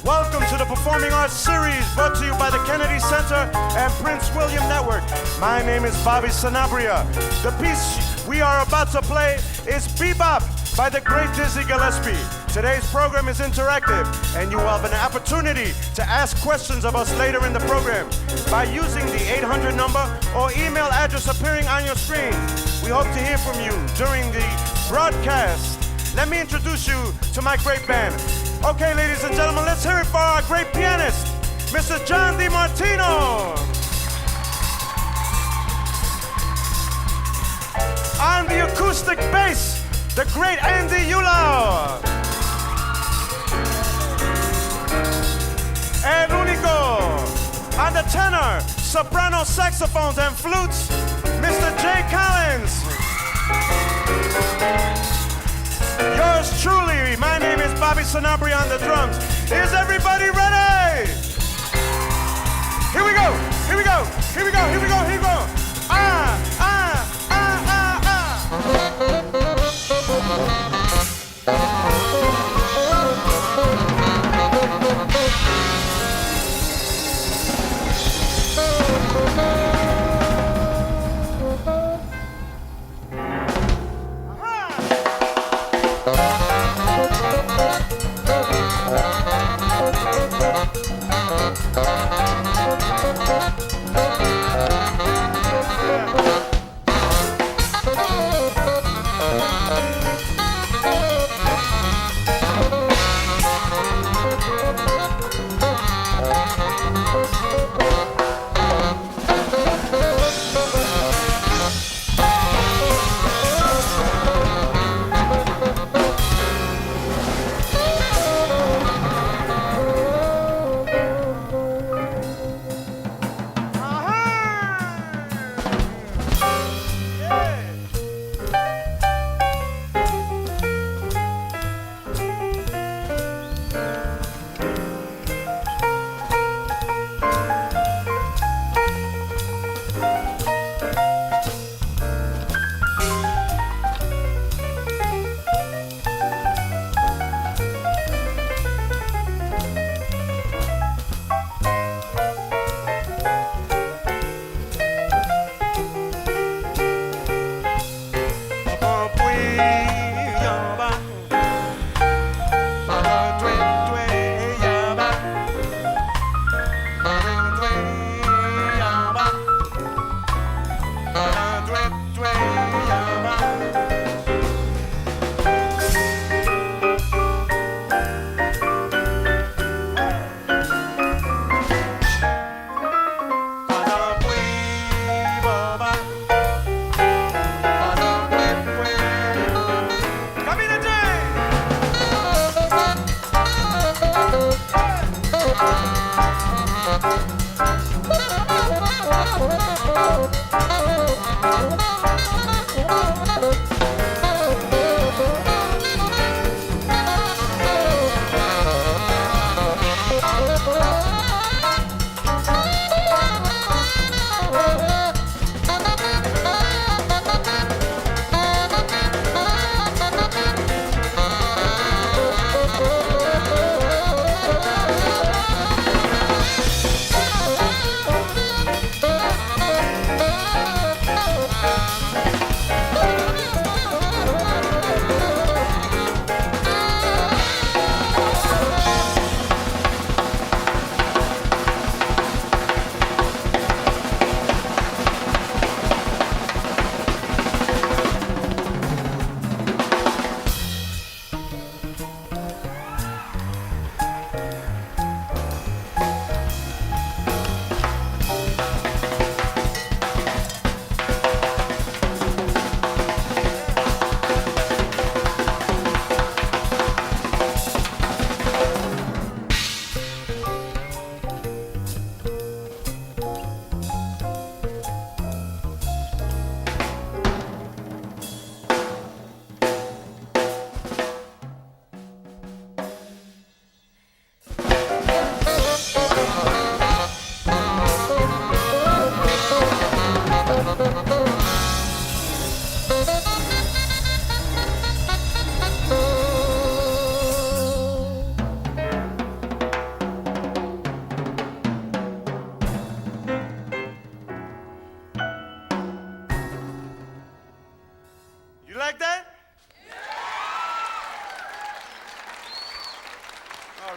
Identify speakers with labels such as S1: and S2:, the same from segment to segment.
S1: Welcome to the Performing Arts Series brought to you by the Kennedy Center and Prince William Network. My name is Bobby Sanabria. The piece we are about to play is Bebop by the great Dizzy Gillespie. Today's program is interactive, and you will have an opportunity to ask questions of us later in the program by using the 800 number or email address appearing on your screen. We hope to hear from you during the broadcast. Let me introduce you to my great band. Okay, ladies and gentlemen, let's hear it for our great pianist, Mr. John DiMartino. On the acoustic bass, the great Andy Ulau. El Único. On the tenor, soprano saxophones and flutes, Mr. Jay Collins. Yours truly, my name is Bobby Sanabria on the drums. Is everybody ready? Here we go, here we go, here we go, here we go, here we go. Ah, ah, ah, ah, ah.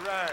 S1: right.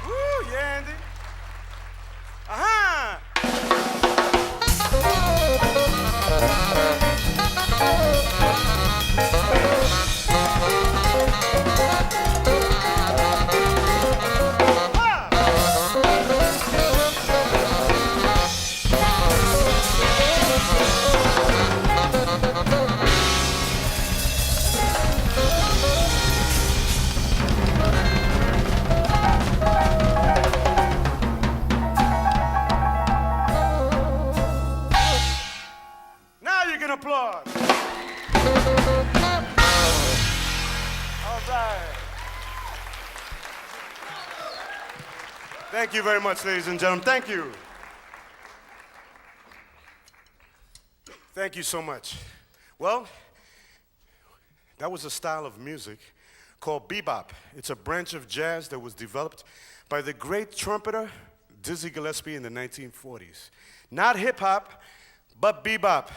S1: Woo, yeah, Andy. Aha! Now you can applaud. All right. Thank you very much, ladies and gentlemen. Thank you. Thank you so much. Well, that was a style of music called bebop. It's a branch of jazz that was developed by the great trumpeter Dizzy Gillespie in the 1940s. Not hip hop, but bebop.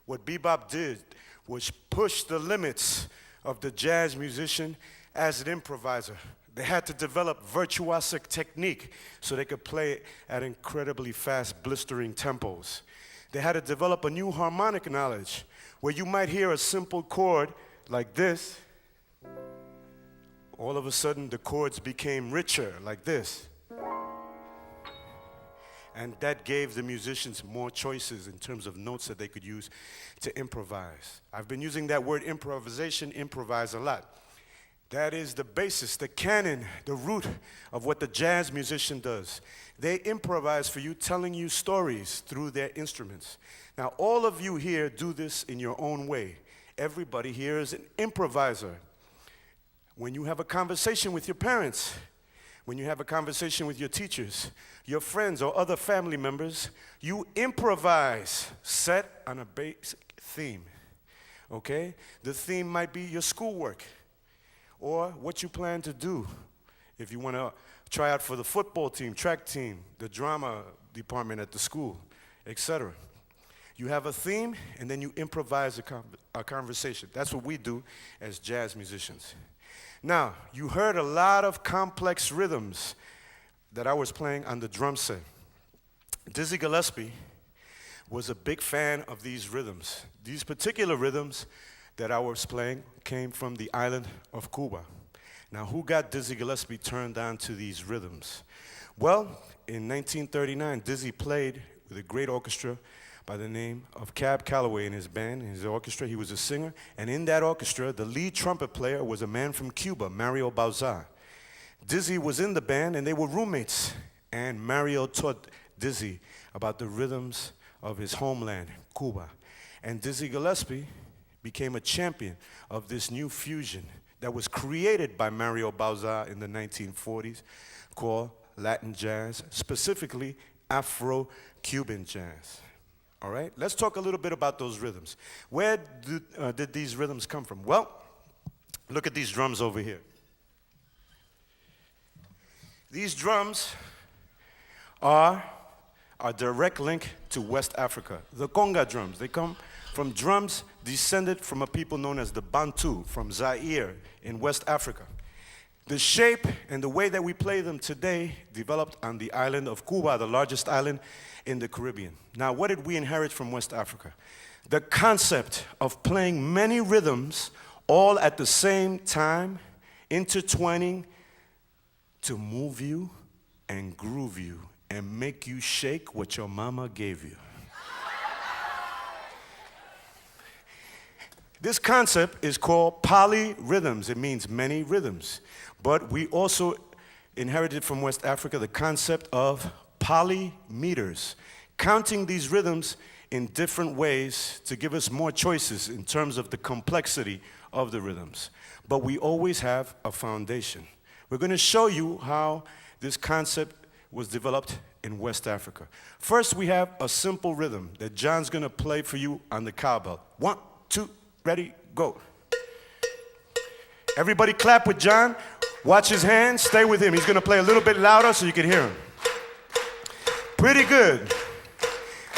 S1: What bebop did was push the limits of the jazz musician as an improviser. They had to develop virtuosic technique so they could play at incredibly fast, blistering tempos. They had to develop a new harmonic knowledge where you might hear a simple chord like this. All of a sudden, the chords became richer like this. And that gave the musicians more choices in terms of notes that they could use to improvise. I've been using that word improvisation, improvise, a lot. That is the basis, the canon, the root of what the jazz musician does. They improvise for you, telling you stories through their instruments. Now, all of you here do this in your own way. Everybody here is an improviser. When you have a conversation with your parents, when you have a conversation with your teachers, your friends, or other family members, you improvise, set on a basic theme, okay? The theme might be your schoolwork or what you plan to do. If you want to try out for the football team, track team, the drama department at the school, etc. You have a theme, and then you improvise a conversation. That's what we do as jazz musicians. Now, you heard a lot of complex rhythms that I was playing on the drum set. Dizzy Gillespie was a big fan of these rhythms. These particular rhythms that I was playing came from the island of Cuba. Now, who got Dizzy Gillespie turned on to these rhythms? Well, in 1939, Dizzy played with a great orchestra by the name of Cab Calloway in his band, in his orchestra. He was a singer, and in that orchestra, the lead trumpet player was a man from Cuba, Mario Bauza. Dizzy was in the band, and they were roommates, and Mario taught Dizzy about the rhythms of his homeland, Cuba. And Dizzy Gillespie became a champion of this new fusion that was created by Mario Bauza in the 1940s called Latin jazz, specifically Afro-Cuban jazz. All right, let's talk a little bit about those rhythms. Where did these rhythms come from? Well, look at these drums over here. These drums are a direct link to West Africa. The conga drums, they come from drums descended from a people known as the Bantu from Zaire in West Africa. The shape and the way that we play them today developed on the island of Cuba, the largest island in the Caribbean. Now, what did we inherit from West Africa? The concept of playing many rhythms all at the same time, intertwining to move you and groove you and make you shake what your mama gave you. This concept is called polyrhythms. It means many rhythms. But we also inherited from West Africa the concept of polymeters, counting these rhythms in different ways to give us more choices in terms of the complexity of the rhythms. But we always have a foundation. We're going to show you how this concept was developed in West Africa. First, we have a simple rhythm that John's going to play for you on the cowbell. 1, 2, ready, go. Everybody clap with John. Watch his hands. Stay with him. He's going to play a little bit louder so you can hear him. Pretty good.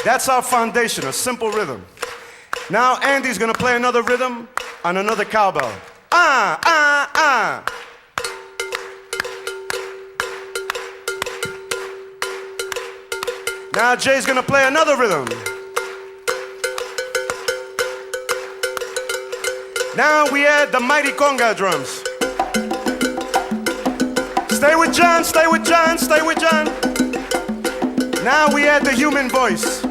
S1: That's our foundation, a simple rhythm. Now Andy's going to play another rhythm on another cowbell. Ah, ah, ah. Now Jay's going to play another rhythm. Now we add the mighty conga drums. Stay with John, stay with John, stay with John. Now we add the human voice.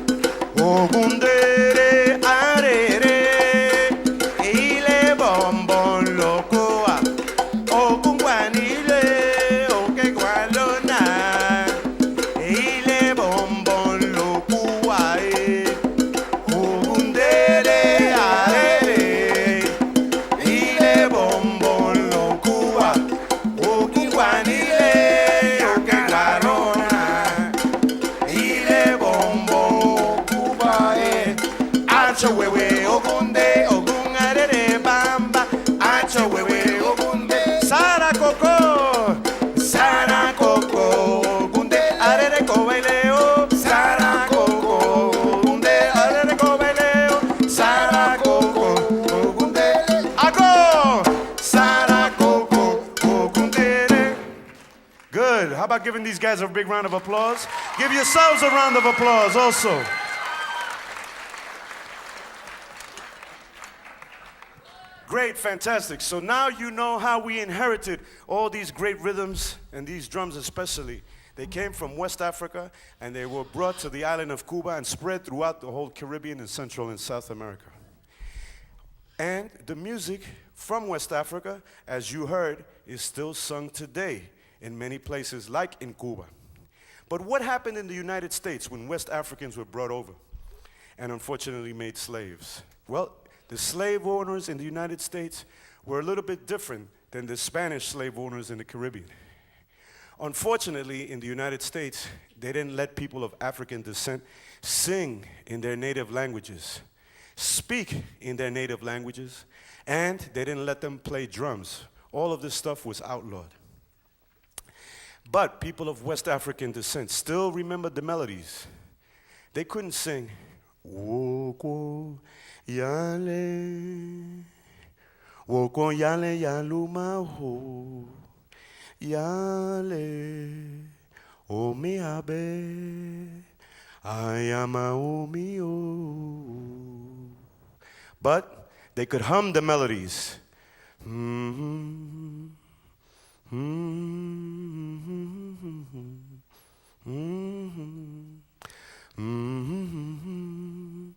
S1: Ogundere arere, ile bombon lokoa, ogungwanile okegwalona, ile bombon lokoa, ogundere arere, ile bombon lokoa, ogungwanile okegwalona. Wewe ogunde ogungarere bamba acho wewe ogunde sara coco ogunde arere cobaileo sara coco ogunde arere cobaileo sara coco ogunde ago sara coco ogunde. Good. How about giving these guys a big round of applause? Give yourselves a round of applause also. Great, fantastic. So now you know how we inherited all these great rhythms and these drums especially. They came from West Africa and they were brought to the island of Cuba and spread throughout the whole Caribbean and Central and South America. And the music from West Africa, as you heard, is still sung today in many places like in Cuba. But what happened in the United States when West Africans were brought over and unfortunately made slaves? Well, the slave owners in the United States were a little bit different than the Spanish slave owners in the Caribbean. Unfortunately, in the United States, they didn't let people of African descent sing in their native languages, speak in their native languages, and they didn't let them play drums. All of this stuff was outlawed. But people of West African descent still remembered the melodies. They couldn't sing, Woko Yale, Woko Yale Yalumaho, Yale, Omiabe, Ayama Omio. But they could hum the melodies. Mm-hmm. Mm-hmm. Mm-hmm. Mm-hmm.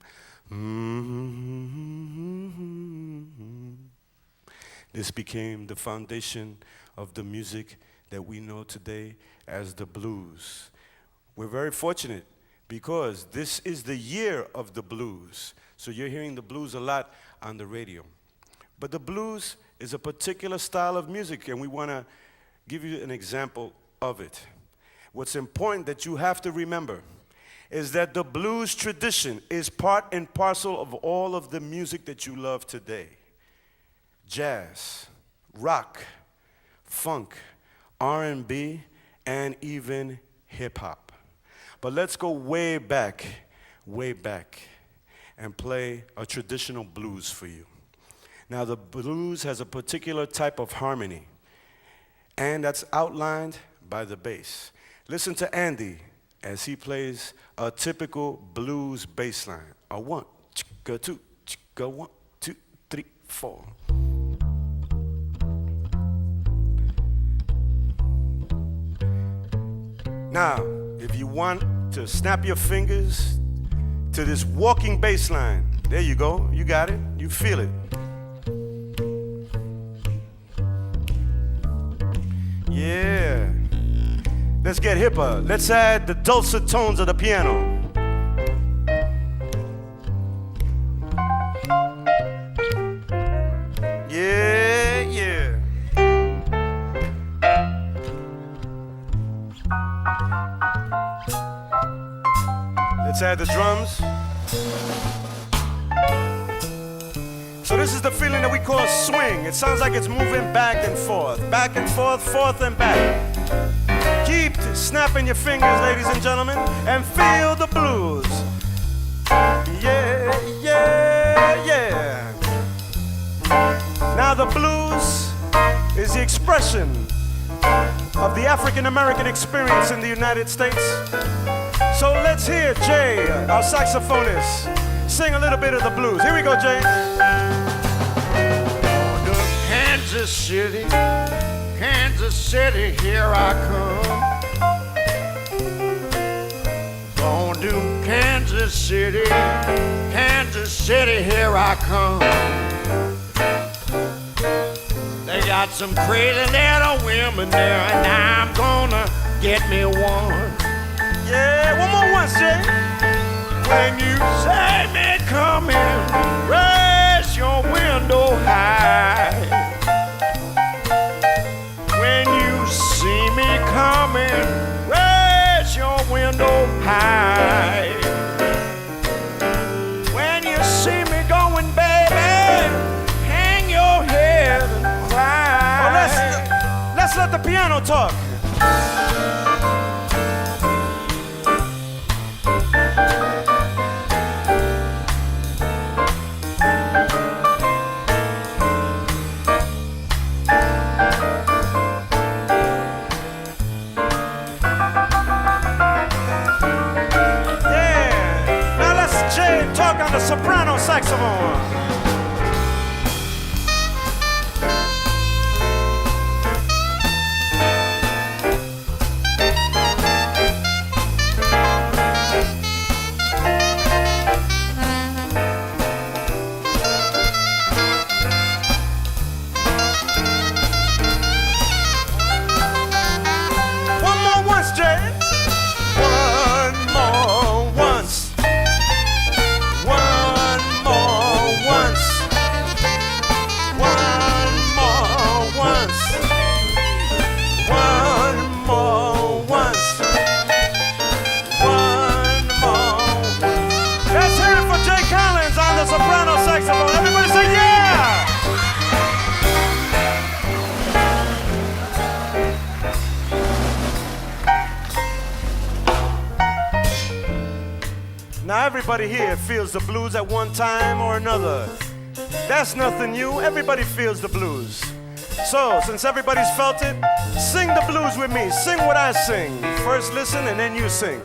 S1: Mm-hmm. This became the foundation of the music that we know today as the blues. We're very fortunate because this is the year of the blues. So you're hearing the blues a lot on the radio. But the blues is a particular style of music, and we want to give you an example of it. What's important that you have to remember is that the blues tradition is part and parcel of all of the music that you love today. Jazz, rock, funk, R&B, and even hip-hop. But let's go way back, and play a traditional blues for you. Now, the blues has a particular type of harmony, and that's outlined by the bass. Listen to Andy as he plays a typical blues bass line. A 1, chicka 2, chicka 1, 2, 3, 4. Now, if you want to snap your fingers to this walking bass line, there you go, you got it, you feel it. Yeah. Let's get hipper. Let's add the dulcet tones of the piano. Yeah, yeah. Let's add the drums. So this is the feeling that we call swing. It sounds like it's moving back and forth, forth and back. Keep snapping your fingers, ladies and gentlemen, and feel the blues. Yeah, yeah, yeah. Now the blues is the expression of the African American experience in the United States. So let's hear Jay, our saxophonist, sing a little bit of the blues. Here we go, Jay.
S2: Kansas City, here I come. Gonna do Kansas City, here I come. They got some crazy little women there, and I'm gonna get me one.
S1: Yeah, one more once, Jay.
S2: When you say me come in, raise your window high. When you see me coming, raise your window high. When you see me going, baby, hang your head and cry.
S1: Oh, let's let the piano talk. On the soprano saxophone. One more once, Jay. One more once. Soprano saxophone. Everybody say yeah! Now everybody here feels the blues at one time or another. That's nothing new. Everybody feels the blues. So, since everybody's felt it, sing the blues with me. Sing what I sing. First listen and then you sing.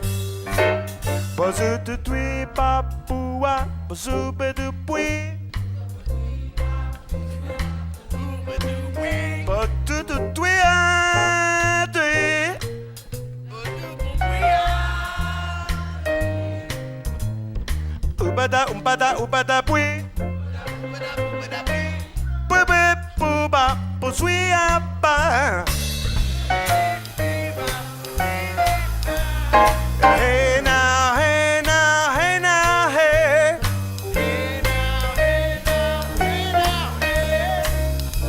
S1: Hey now, hey now, hey now, hey.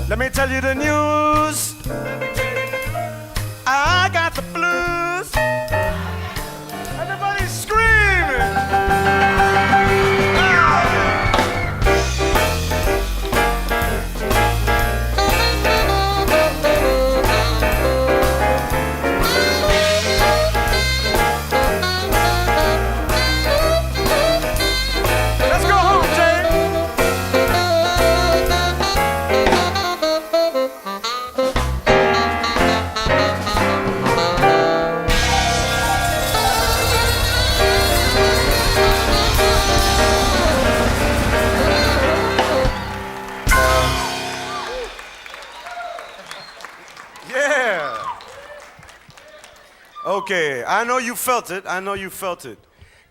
S1: Let me tell you the news. I got the blues. Everybody's screaming. Okay, I know you felt it. I know you felt it.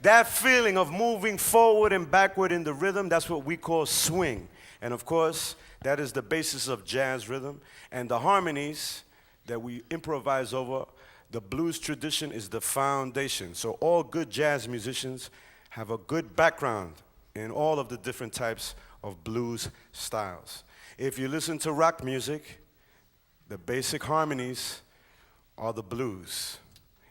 S1: That feeling of moving forward and backward in the rhythm, that's what we call swing. And of course, that is the basis of jazz rhythm. And the harmonies that we improvise over, the blues tradition is the foundation. So all good jazz musicians have a good background in all of the different types of blues styles. If you listen to rock music, the basic harmonies are the blues.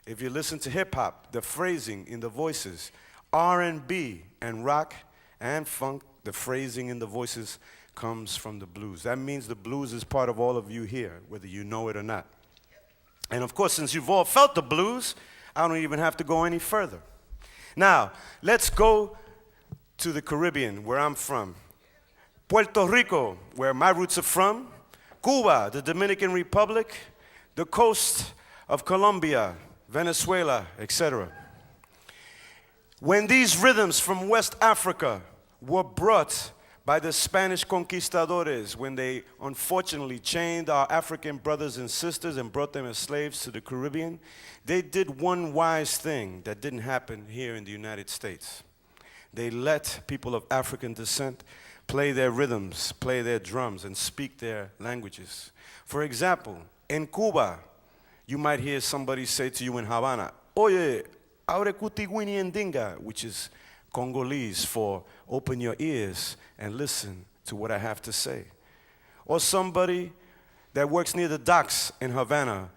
S1: If you listen to hip hop, the phrasing in the voices, R&B and rock and funk, the phrasing in the voices comes from the blues. That means the blues is part of all of you here, whether you know it or not. And of course, since you've all felt the blues, I don't even have to go any further. Now, let's go to the Caribbean, where I'm from. Puerto Rico, where my roots are from. Cuba, the Dominican Republic, the coast of Colombia, Venezuela, etc. When these rhythms from West Africa were brought by the Spanish conquistadores, when they unfortunately chained our African brothers and sisters and brought them as slaves to the Caribbean, they did one wise thing that didn't happen here in the United States. They let people of African descent play their rhythms, play their drums, and speak their languages. For example, in Cuba, you might hear somebody say to you in Havana, Oye, abre kutigwini endinga, which is Congolese for open your ears and listen to what I have to say. Or somebody that works near the docks in Havana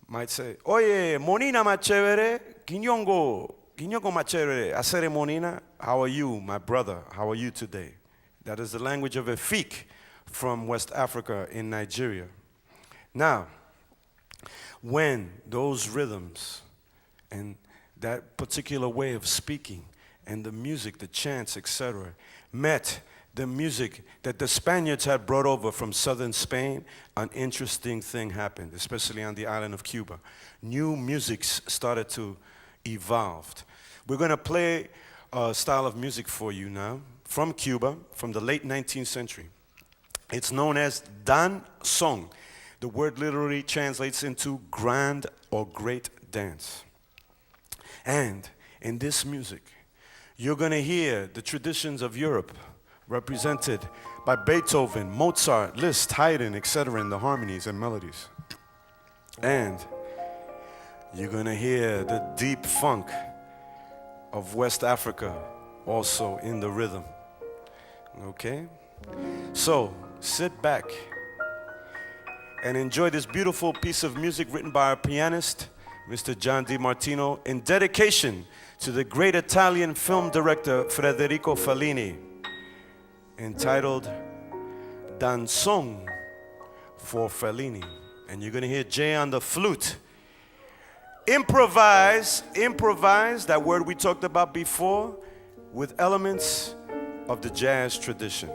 S1: might say, Oye, monina ma chévere, quiñongo ma chévere, acere monina, how are you, my brother, how are you today? That is the language of Efik from West Africa in Nigeria. Now, when those rhythms and that particular way of speaking and the music, the chants, etc., met the music that the Spaniards had brought over from southern Spain, an interesting thing happened, especially on the island of Cuba. New musics started to evolve. We're going to play a style of music for you now from Cuba, from the late 19th century. It's known as danzón. The word literally translates into grand or great dance. And in this music, you're going to hear the traditions of Europe represented by Beethoven, Mozart, Liszt, Haydn, etc. in the harmonies and melodies. And you're going to hear the deep funk of West Africa also in the rhythm. Okay? So, sit back and enjoy this beautiful piece of music written by our pianist, Mr. John DiMartino, in dedication to the great Italian film director Federico Fellini, entitled Danzón for Fellini. And you're going to hear Jay on the flute. Improvise, that word we talked about before, with elements of the jazz tradition.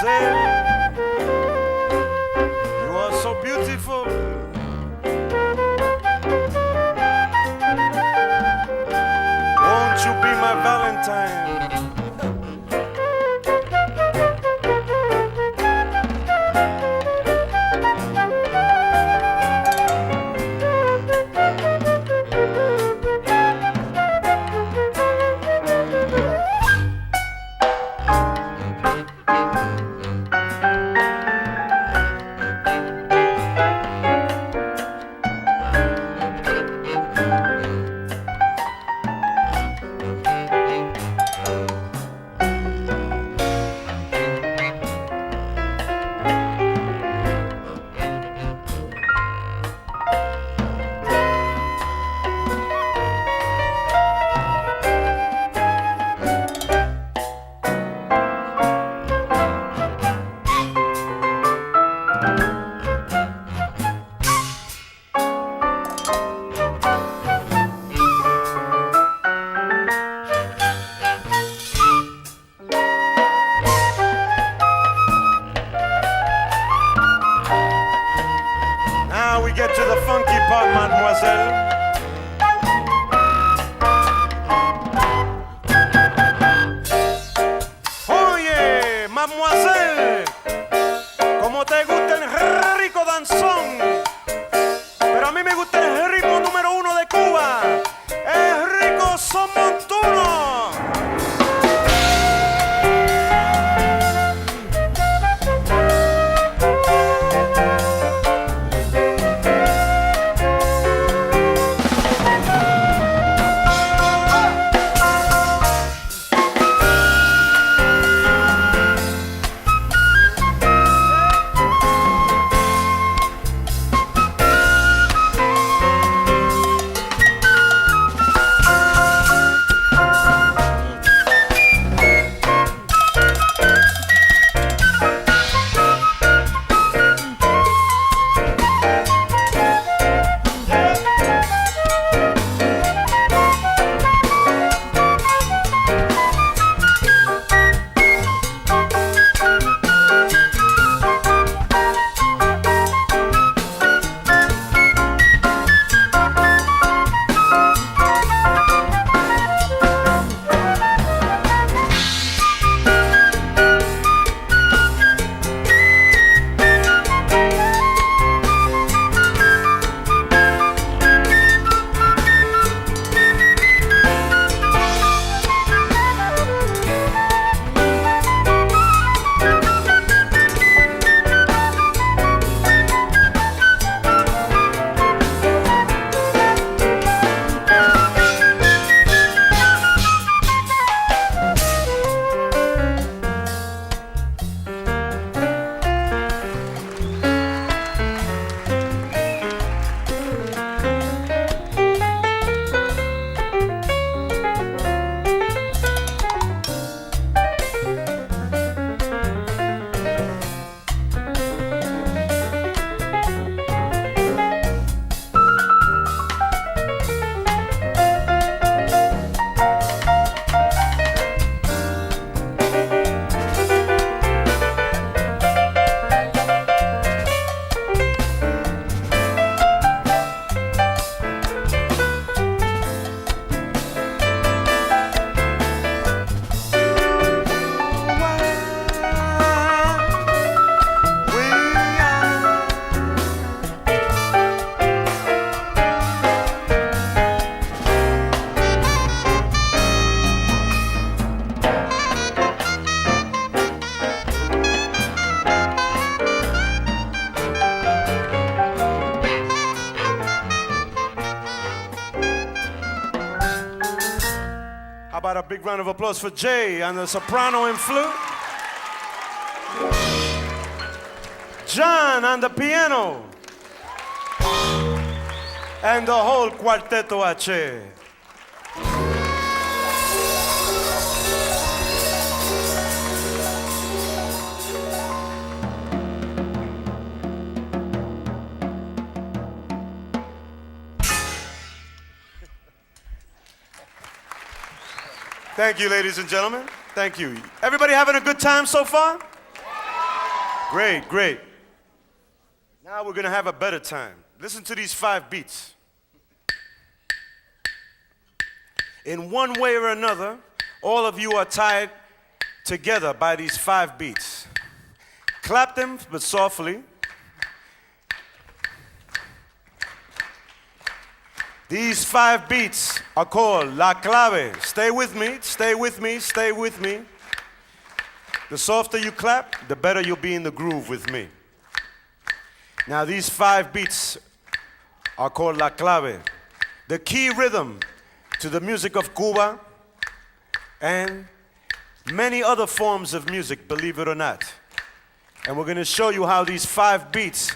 S1: mademoiselle. You are so beautiful. Won't you be my Valentine? Now we get to the funky part, mademoiselle. Oye, mademoiselle, como te gusta el rico danzón, pero a mí me gusta el ritmo número uno de Cuba, el rico son montuno. How about a big round of applause for Jay on the soprano and flute? John on the piano. And the whole Quarteto H. Thank you, ladies and gentlemen. Thank you. Everybody having a good time so far? Great, great. Now we're gonna have a better time. Listen to these 5 beats. In one way or another, all of you are tied together by these 5 beats. Clap them, but softly. These 5 beats are called La Clave. Stay with me, stay with me, stay with me. The softer you clap, the better you'll be in the groove with me. Now these 5 beats are called La Clave, the key rhythm to the music of Cuba and many other forms of music, believe it or not. And we're gonna show you how these 5 beats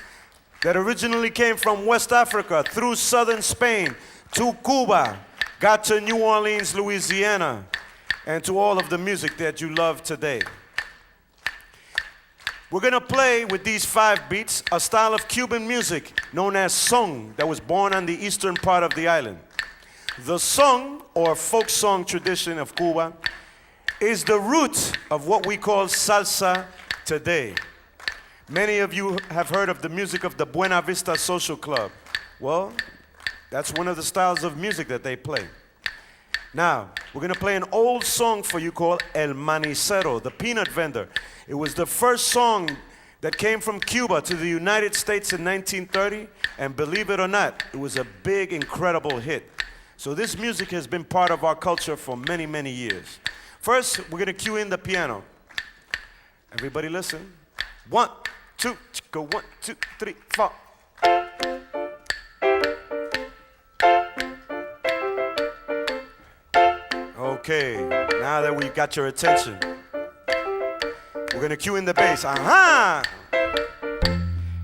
S1: that originally came from West Africa through southern Spain to Cuba got to New Orleans, Louisiana, and to all of the music that you love today. We're gonna play with these 5 beats a style of Cuban music known as son that was born on the eastern part of the island. The son, or folk song tradition of Cuba, is the root of what we call salsa today. Many of you have heard of the music of the Buena Vista Social Club. Well, that's one of the styles of music that they play. Now, we're gonna play an old song for you called El Manicero, the peanut vendor. It was the first song that came from Cuba to the United States in 1930, and believe it or not, it was a big, incredible hit. So this music has been part of our culture for many, many years. First, we're gonna cue in the piano. Everybody listen. 1, 2, go 1, 2, 3, 4. Okay, now that we've got your attention, we're gonna cue in the bass. Aha!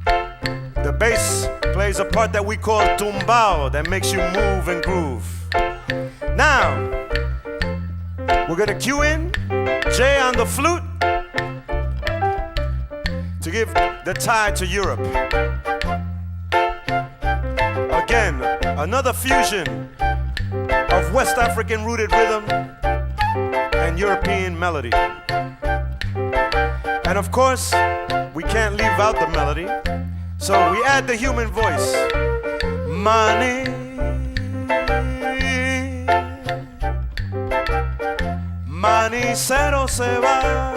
S1: The bass plays a part that we call tumbao, that makes you move and groove. Now, we're gonna cue in Jay on the flute to give the tie to Europe. Again, another fusion of West African rooted rhythm and European melody. And of course, we can't leave out the melody, so we add the human voice. Money, manicero se va.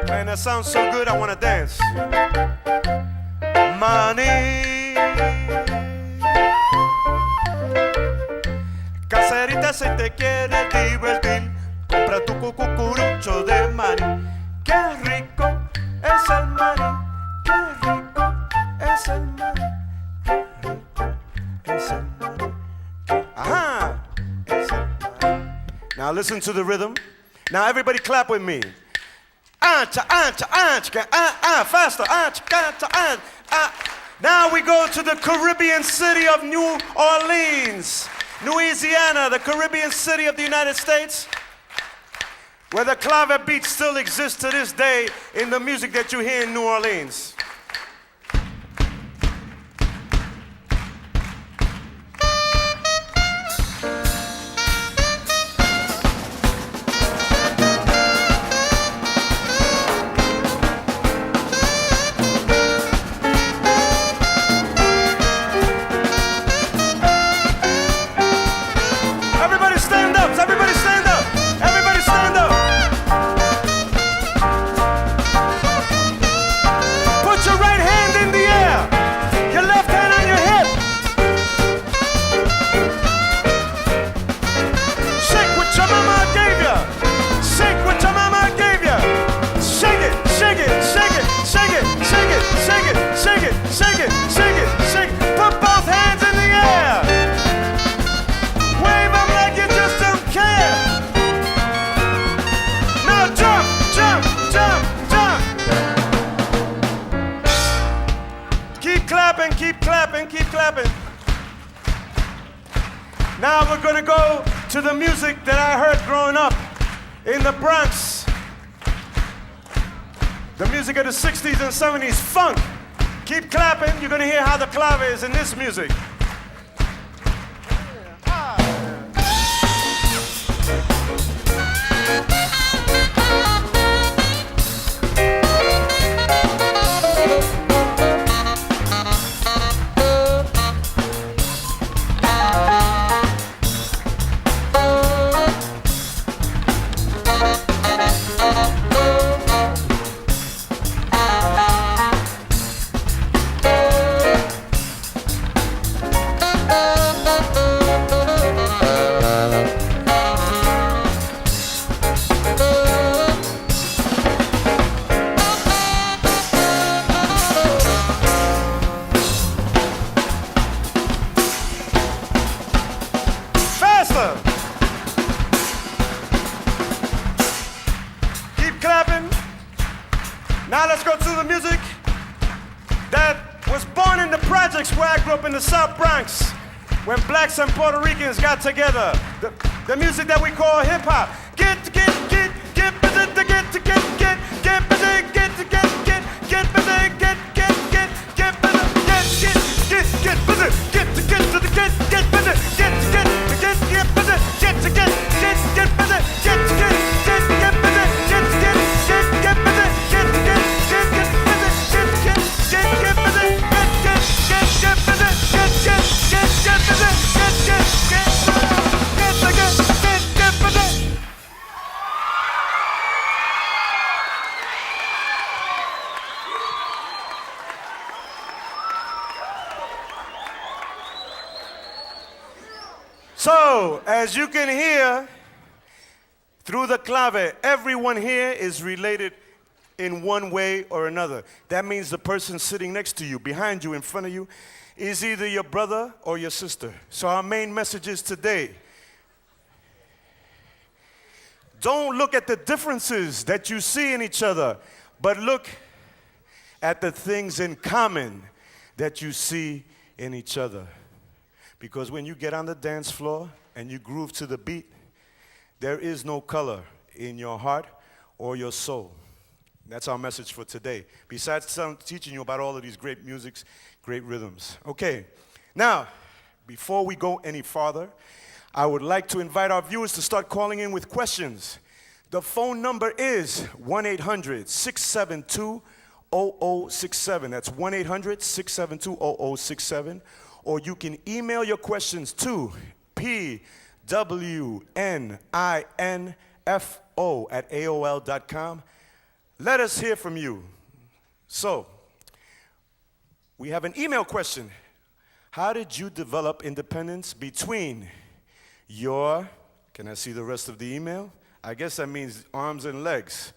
S1: Man, that sounds so good, I wanna dance. Money. Caserita, si te quieres divertir, compra tu cucurucho de maní. Qué rico es el maní, qué rico es el maní, qué rico es el maní. Aha! Es el maní. Now listen to the rhythm. Now everybody clap with me. Faster. Now we go to the Caribbean city of New Orleans, Louisiana, the Caribbean city of the United States, where the clave beat still exists to this day in the music that you hear in New Orleans. Keep clapping. Now we're gonna go to the music that I heard growing up in the Bronx. The music of the 60s and 70s, funk. Keep clapping, you're gonna hear how the clave is in this music. Keep clapping. Now let's go to the music that was born in the projects where I grew up in the South Bronx, when blacks and Puerto Ricans got together. The music that we call hip hop. Get busy, get busy, get busy, get busy, get busy, get busy, get busy, get So, as you can hear through the clave, everyone here is related in one way or another. That means the person sitting next to you, behind you, in front of you, is either your brother or your sister. So our main message is today, don't look at the differences that you see in each other, but look at the things in common that you see in each other. Because when you get on the dance floor and you groove to the beat, there is no color in your heart or your soul. That's our message for today. Besides teaching you about all of these great musics, great rhythms. Okay, now, before we go any farther, I would like to invite our viewers to start calling in with questions. The phone number is 1-800-672-0067. That's 1-800-672-0067. Or you can email your questions to pwninfo@aol.com. Let us hear from you. So, we have an email question. How did you develop independence between your, can I see the rest of the email? I guess that means arms and legs.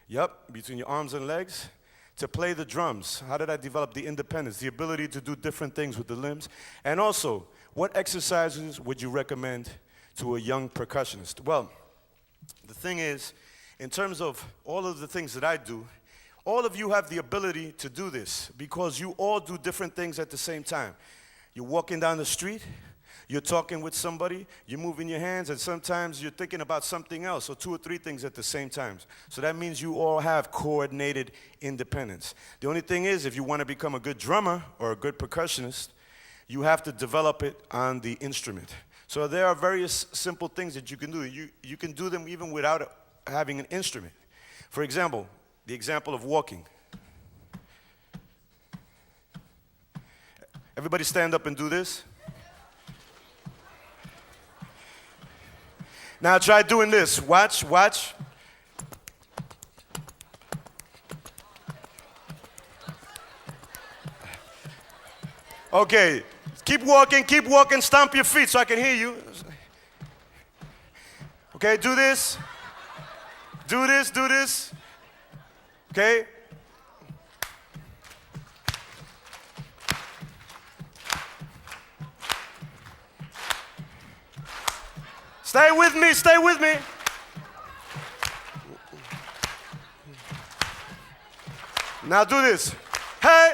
S1: Yep, between your arms and legs. To play the drums. How did I develop the independence, the ability to do different things with the limbs? And also, what exercises would you recommend to a young percussionist? Well, the thing is, in terms of all of the things that I do, all of you have the ability to do this because you all do different things at the same time. You're walking down the street, you're talking with somebody, you're moving your hands, and sometimes you're thinking about something else, or 2 or 3 things at the same time. So that means you all have coordinated independence. The only thing is, if you want to become a good drummer or a good percussionist, you have to develop it on the instrument. So there are various simple things that you can do. You can do them even without having an instrument. For example, the example of walking. Everybody stand up and do this. Now try doing this. Watch. Okay, keep walking, stomp your feet so I can hear you. Okay, do this. Do this. Okay? Stay with me. Now do this. Hey.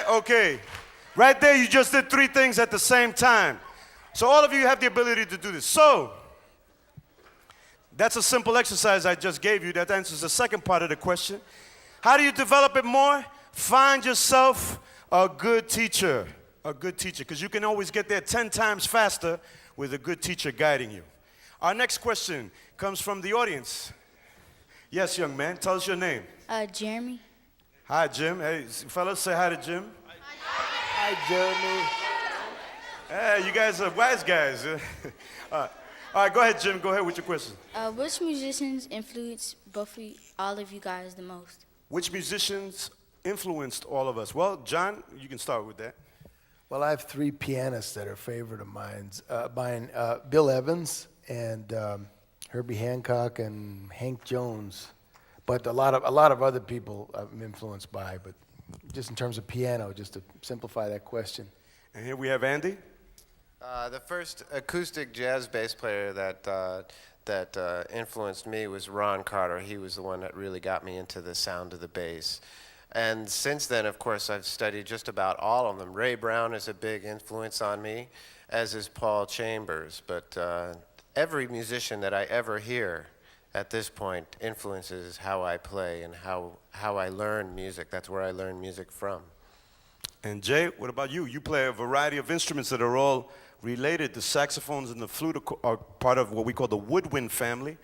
S1: Okay. Right there, you just did 3 things at the same time. So all of you have the ability to do this. So that's a simple exercise I just gave you. That answers the second part of the question. How do you develop it more? Find yourself a good teacher. A good teacher, because you can always get there 10 times faster with a good teacher guiding you. Our next question comes from the audience. Yes, young man, tell us your name.
S3: Jeremy.
S1: Hi, Jim. Hey, fellas, say hi to Jim. Hi, Jeremy. Hey, you guys are wise guys. All right, go ahead, Jim. Go ahead with your question.
S3: Which musicians influenced all of you guys the most?
S1: Which musicians influenced all of us? Well, John, you can start with that.
S4: Well, I have three pianists that are favorite of mine. Bill Evans and Herbie Hancock and Hank Jones. But a lot of other people I'm influenced by. But just in terms of piano, just to simplify that question.
S1: And here we have Andy.
S5: The first acoustic jazz bass player that influenced me was Ron Carter. He was the one that really got me into the sound of the bass. And since then, of course, I've studied just about all of them. Ray Brown is a big influence on me, as is Paul Chambers. But every musician that I ever hear at this point influences how I play and how I learn music. That's where I learn music from.
S1: And Jay, what about you? You play a variety of instruments that are all related. The saxophones and the flute are part of what we call the woodwind family.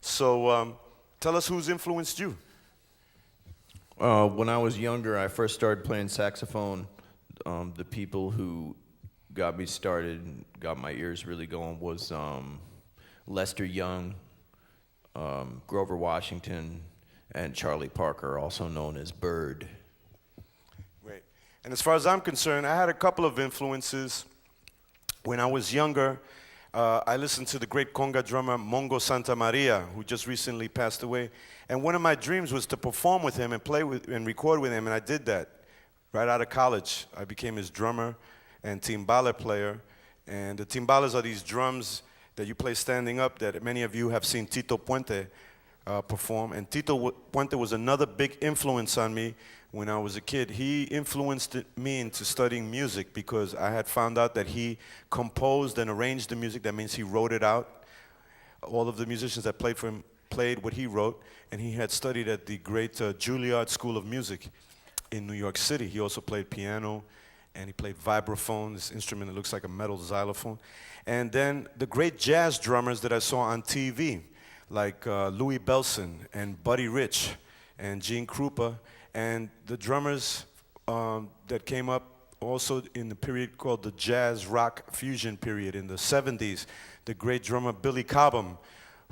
S1: So tell us who's influenced you.
S6: When I was younger, I first started playing saxophone. The people who got me started, got my ears really going, was Lester Young, Grover Washington, and Charlie Parker, also known as Bird.
S1: Great. And as far as I'm concerned, I had a couple of influences. When I was younger, I listened to the great conga drummer Mongo Santamaria, who just recently passed away. And one of my dreams was to perform with him and play with and record with him, and I did that right out of college. I became his drummer and timbale player. And the timbales are these drums that you play standing up that many of you have seen Tito Puente perform. And Tito Puente was another big influence on me when I was a kid. He influenced me into studying music because I had found out that he composed and arranged the music. That means he wrote it out. All of the musicians that played for him played what he wrote, and he had studied at the great Juilliard School of Music in New York City. He also played piano, and he played vibraphone, this instrument that looks like a metal xylophone. And then the great jazz drummers that I saw on TV, like Louis Bellson and Buddy Rich and Gene Krupa, and the drummers that came up also in the period called the jazz rock fusion period in the 70s, the great drummer Billy Cobham,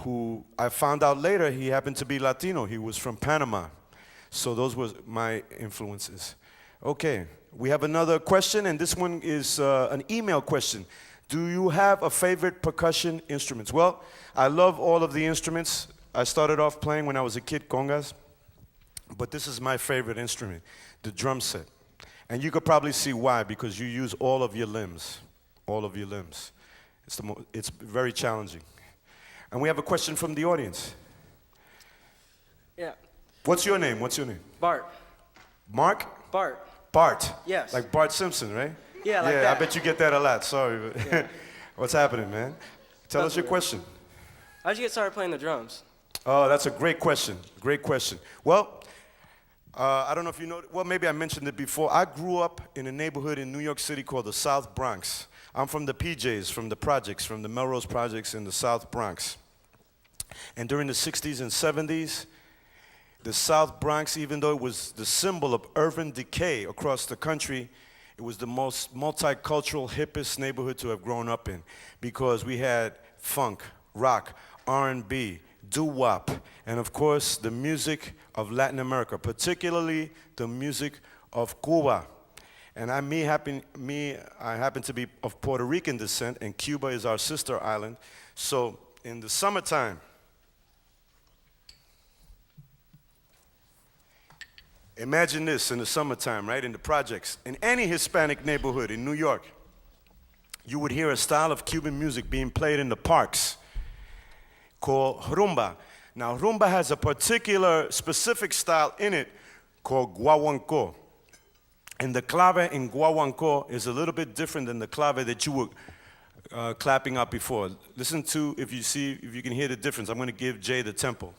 S1: who I found out later he happened to be Latino. He was from Panama. So those were my influences. Okay, we have another question, and this one is an email question. Do you have a favorite percussion instruments? Well, I love all of the instruments. I started off playing when I was a kid, congas, but this is my favorite instrument, the drum set. And you could probably see why, because you use all of your limbs, all of your limbs. It's very challenging. And we have a question from the audience.
S7: Yeah.
S1: What's your name? What's your name?
S7: Bart.
S1: Mark?
S7: Bart.
S1: Bart.
S7: Yes.
S1: Like Bart Simpson, right?
S7: Yeah, like
S1: that.
S7: that.
S1: I bet you get that a lot. Sorry. But
S7: Yeah.
S1: What's happening, man? Tell us your
S7: weird.
S1: question.
S7: How'd you get started playing the drums?
S1: Oh, that's a great question. Great question. Well, I don't know if you know, well, maybe I mentioned it before. I grew up in a neighborhood in New York City called the South Bronx. I'm from the PJs, from the projects, from the Melrose projects in the South Bronx. And during the 60s and 70s, the South Bronx, even though it was the symbol of urban decay across the country, it was the most multicultural, hippest neighborhood to have grown up in, because we had funk, rock, R&B, doo-wop, and of course the music of Latin America, particularly the music of Cuba. And I happen to be of Puerto Rican descent, and Cuba is our sister island. So in the summertime, imagine this in the summertime, right, in the projects. In any Hispanic neighborhood in New York, you would hear a style of Cuban music being played in the parks called rumba. Now, rumba has a particular specific style in it called guaguancó. And the clave in guaguancó is a little bit different than the clave that you would clapping out before. Listen to, if you can hear the difference. I'm going to give Jay the tempo.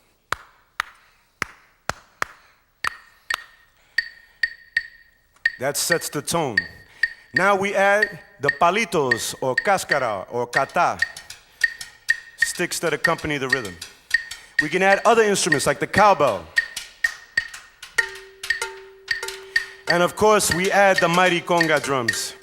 S1: That sets the tone. Now we add the palitos, or cáscara, or cata, sticks that accompany the rhythm. We can add other instruments like the cowbell. And of course, we add the mighty conga drums.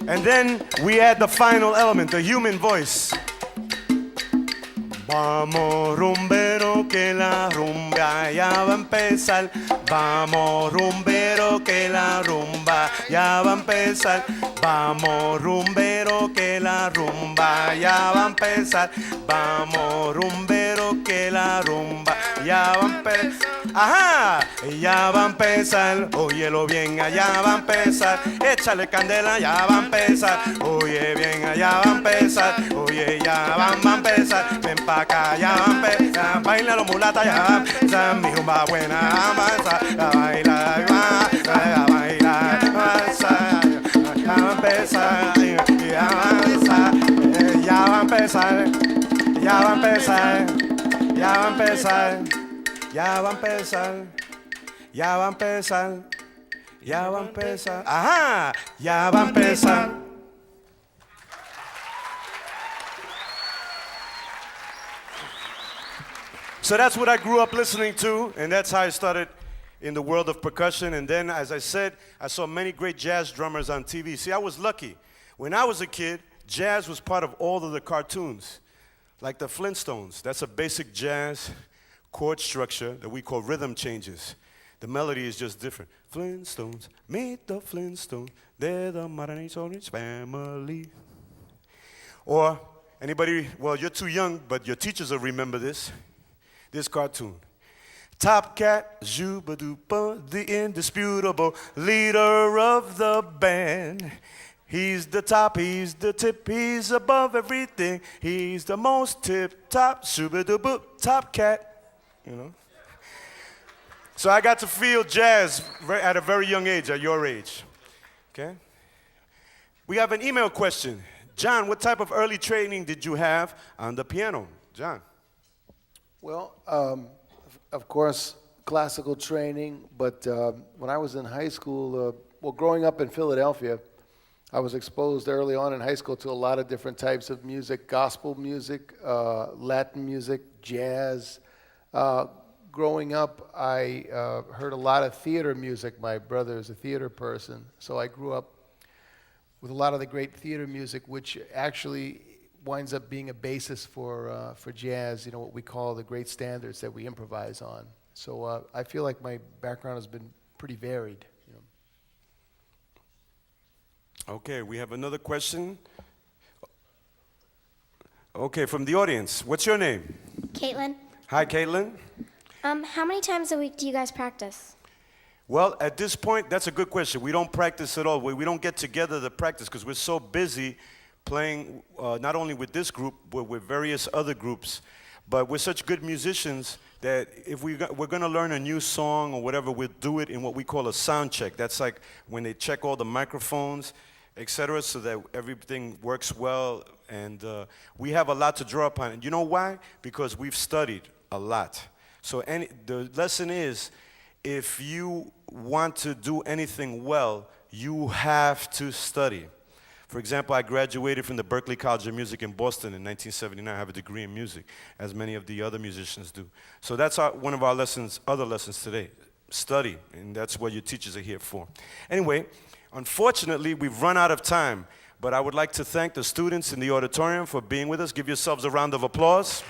S1: And then we add the final element, the human voice. Vamos rumbero que la rumba ya va a empezar. Vamos rumbero que la rumba ya va a empezar. Vamos rumbero que la rumba ya va a empezar. Vamos rumbero que la rumba ya va a empezar. Ajá, ya va a empezar, óyelo bien, allá va a empezar, échale candela, ya va a empezar, oye bien, allá va a empezar, oye, ya va a empezar, ven pa' acá, ya va a empezar, baila los mulatas, ya va a empezar, mi rumba buena, va a empezar, a bailar, a bailar, ya va a empezar, ya va a empezar, ya va a empezar, ya va a empezar, ya va a empezar. Ya va a empezar, ya va a empezar, ya va a empezar, ajá, ya va a empezar. So that's what I grew up listening to, and that's how I started in the world of percussion. And then, as I said, I saw many great jazz drummers on TV. See, I was lucky. When I was a kid, jazz was part of all of the cartoons, like the Flintstones. That's a basic jazz chord structure that we call rhythm changes. The melody is just different. Flintstones, meet the Flintstones, they're the modern orange family. Or anybody, well, you're too young, but your teachers will remember this cartoon. Top Cat, Juba-Dupa, the indisputable leader of the band. He's the top, he's the tip, he's above everything. He's the most tip-top, Juba-Dupa, Top Cat. You know? So I got to feel jazz at a very young age, at your age. Okay? We have an email question. John, what type of early training did you have on the piano? John.
S4: Well, of course, classical training, but when I was in high school, growing up in Philadelphia, I was exposed early on in high school to a lot of different types of music, gospel music, Latin music, jazz. Growing up, I heard a lot of theater music. My brother is a theater person, so I grew up with a lot of the great theater music, which actually winds up being a basis for jazz, you know, what we call the great standards that we improvise on. So I feel like my background has been pretty varied. You know.
S1: Okay, we have another question. Okay, from the audience. What's your name?
S8: Caitlin.
S1: Hi, Caitlin.
S8: How many times a week do you guys practice?
S1: Well, at this point, that's a good question. We don't practice at all. We don't get together to practice because we're so busy playing not only with this group, but with various other groups. But we're such good musicians that if we're going to learn a new song or whatever, we'll do it in what we call a sound check. That's like when they check all the microphones, etc., so that everything works well. And we have a lot to draw upon. And you know why? Because we've studied a lot. So the lesson is, if you want to do anything well, you have to study. For example, I graduated from the Berklee College of Music in Boston in 1979. I have a degree in music, as many of the other musicians do. So that's one of our lessons, other lessons today. Study, and that's what your teachers are here for. Anyway, unfortunately, we've run out of time, but I would like to thank the students in the auditorium for being with us. Give yourselves a round of applause.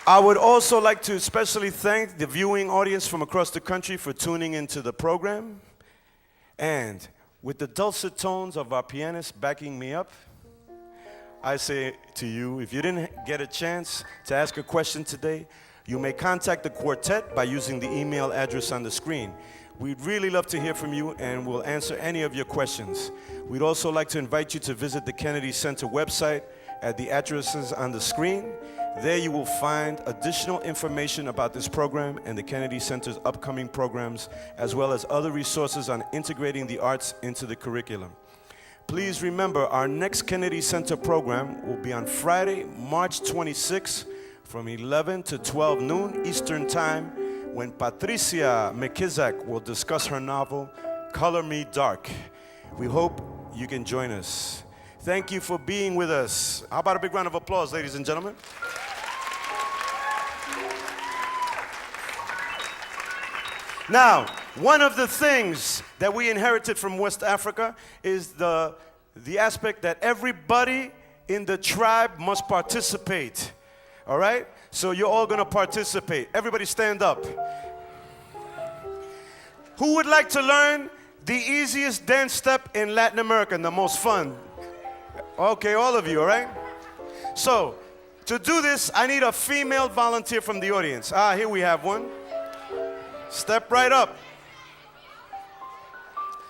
S1: I would also like to especially thank the viewing audience from across the country for tuning into the program. And with the dulcet tones of our pianist backing me up, I say to you, if you didn't get a chance to ask a question today, you may contact the quartet by using the email address on the screen. We'd really love to hear from you, and we'll answer any of your questions. We'd also like to invite you to visit the Kennedy Center website at the addresses on the screen. There you will find additional information about this program and the Kennedy Center's upcoming programs, as well as other resources on integrating the arts into the curriculum. Please remember, our next Kennedy Center program will be on Friday, March 26th from 11 to 12 noon Eastern Time, when Patricia McKizak will discuss her novel, Color Me Dark. We hope you can join us. Thank you for being with us. How about a big round of applause, ladies and gentlemen? Now, one of the things that we inherited from West Africa is the aspect that everybody in the tribe must participate. All right? So you're all going to participate. Everybody stand up. Who would like to learn the easiest dance step in Latin America and the most fun? Okay, all of you, all right? So, to do this, I need a female volunteer from the audience. Here we have one. Step right up.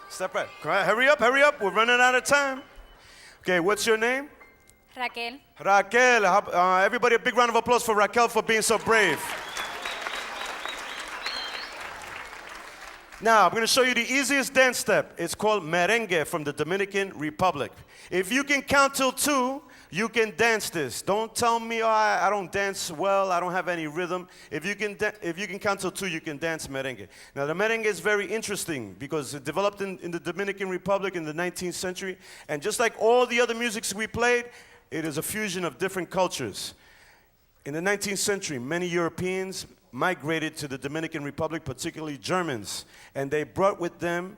S1: Step right. Come on, hurry up, hurry up. We're running out of time. Okay, what's your name?
S3: Raquel.
S1: Raquel. Everybody, a big round of applause for Raquel for being so brave. Now, I'm going to show you the easiest dance step. It's called merengue from the Dominican Republic. If you can count till 2, you can dance this. Don't tell me, I don't dance well, I don't have any rhythm. If you can count till 2, you can dance merengue. Now, the merengue is very interesting because it developed in the Dominican Republic in the 19th century. And just like all the other musics we played, it is a fusion of different cultures. In the 19th century, many Europeans migrated to the Dominican Republic, particularly Germans. And they brought with them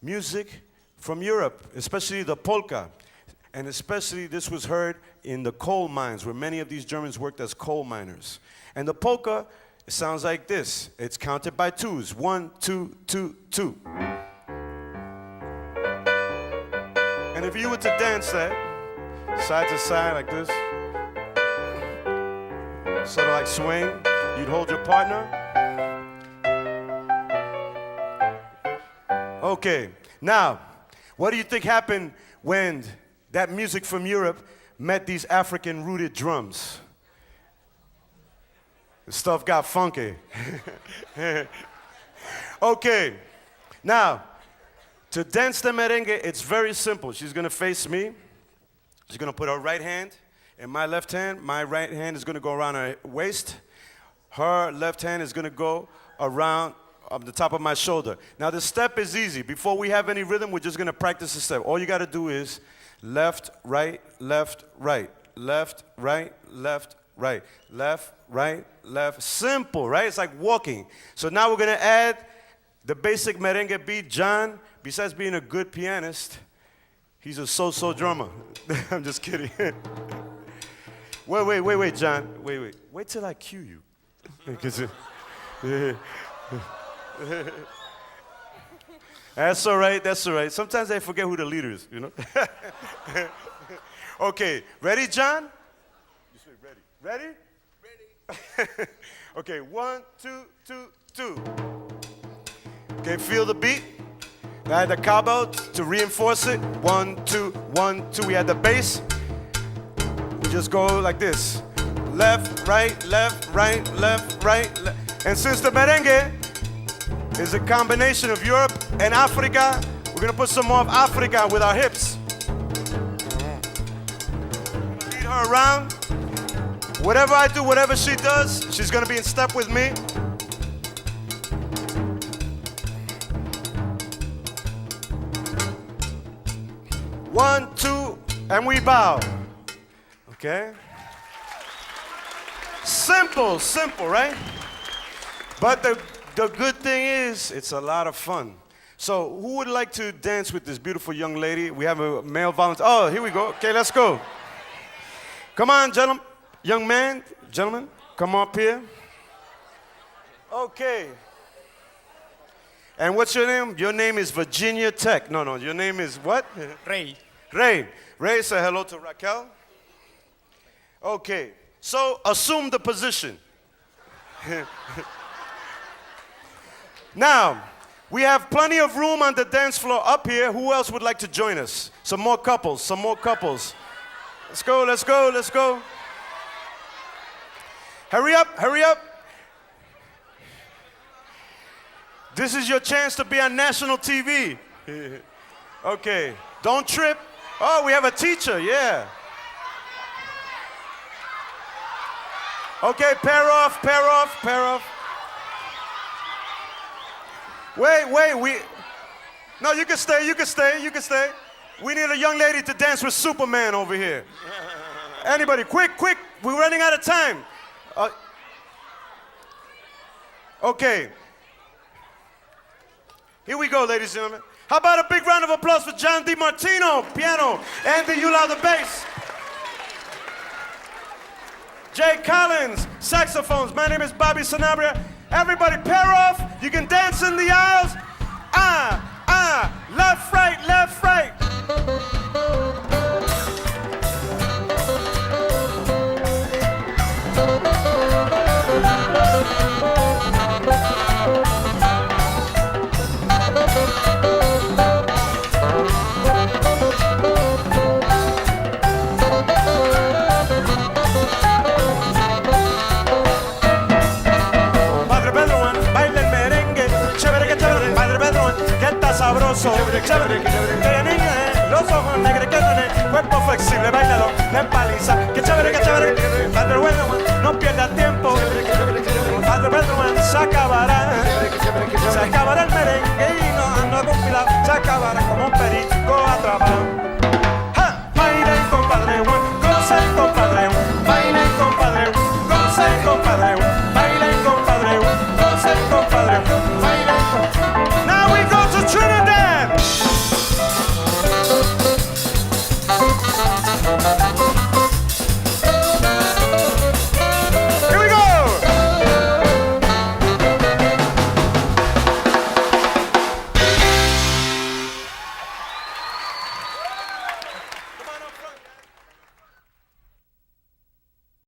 S1: music from Europe, especially the polka. And especially this was heard in the coal mines, where many of these Germans worked as coal miners. And the polka, it sounds like this. It's counted by 2s. 1, 2, 2, 2. And if you were to dance that, side to side like this, sort of like swing, you'd hold your partner. Okay, now, what do you think happened when that music from Europe met these African-rooted drums? The stuff got funky. Okay, now, to dance the merengue, it's very simple. She's gonna face me. She's gonna put her right hand in my left hand. My right hand is gonna go around her waist. Her left hand is gonna go around the top of my shoulder. Now, the step is easy. Before we have any rhythm, we're just gonna practice the step. All you gotta do is left, right, left, right, left, right, left, right, left, right, left. Simple, right? It's like walking. So now we're going to add the basic merengue beat. John, besides being a good pianist, he's a so-so drummer. I'm just kidding. Wait, John. Wait till I cue you. That's all right. Sometimes I forget who the leader is, you know? Okay, ready, John? You say ready. Ready? Okay, 1, 2, 2, 2. Okay, feel the beat. I had the cowbell to reinforce it. 1, 2, 1, 2. We had the bass. We just go like this. Left, right, left, right, left, right. And since the merengue is a combination of Europe and Africa, we're gonna put some more of Africa with our hips. Lead her around. Whatever I do, whatever she does, she's gonna be in step with me. One, two, and we bow. Okay? Simple, right? But the good thing is, it's a lot of fun. So, who would like to dance with this beautiful young lady? We have a male volunteer. Oh, here we go. Okay, let's go. Come on, gentlemen. Young man, gentlemen, come up here. Okay. And what's your name? Your name is Virginia Tech. No, your name is what?
S9: Ray.
S1: Ray, say hello to Raquel. Okay, so assume the position. Now, we have plenty of room on the dance floor up here. Who else would like to join us? Some more couples, some more couples. Let's go, let's go, let's go. Hurry up, hurry up. This is your chance to be on national TV. Okay, don't trip. Oh, we have a teacher, yeah. Okay, pair off, pair off, pair off. Wait, no, you can stay, you can stay, you can stay. We need a young lady to dance with Superman over here. Anybody, quick, quick, we're running out of time. Okay. Here we go, ladies and gentlemen. How about a big round of applause for John DiMartino, piano, Andy Yula, the bass. Jay Collins, saxophones. My name is Bobby Sanabria. Everybody pair off. You can dance in the aisles. Left, right, left, right. Sabroso, chévere, que niña, los ojos negros que tiene, cuerpo flexible, bailalo, la empaliza, que chévere, Padre bueno, no pierda tiempo, Padre bueno, se acabará el merengue y no ando compilado, se acabará como un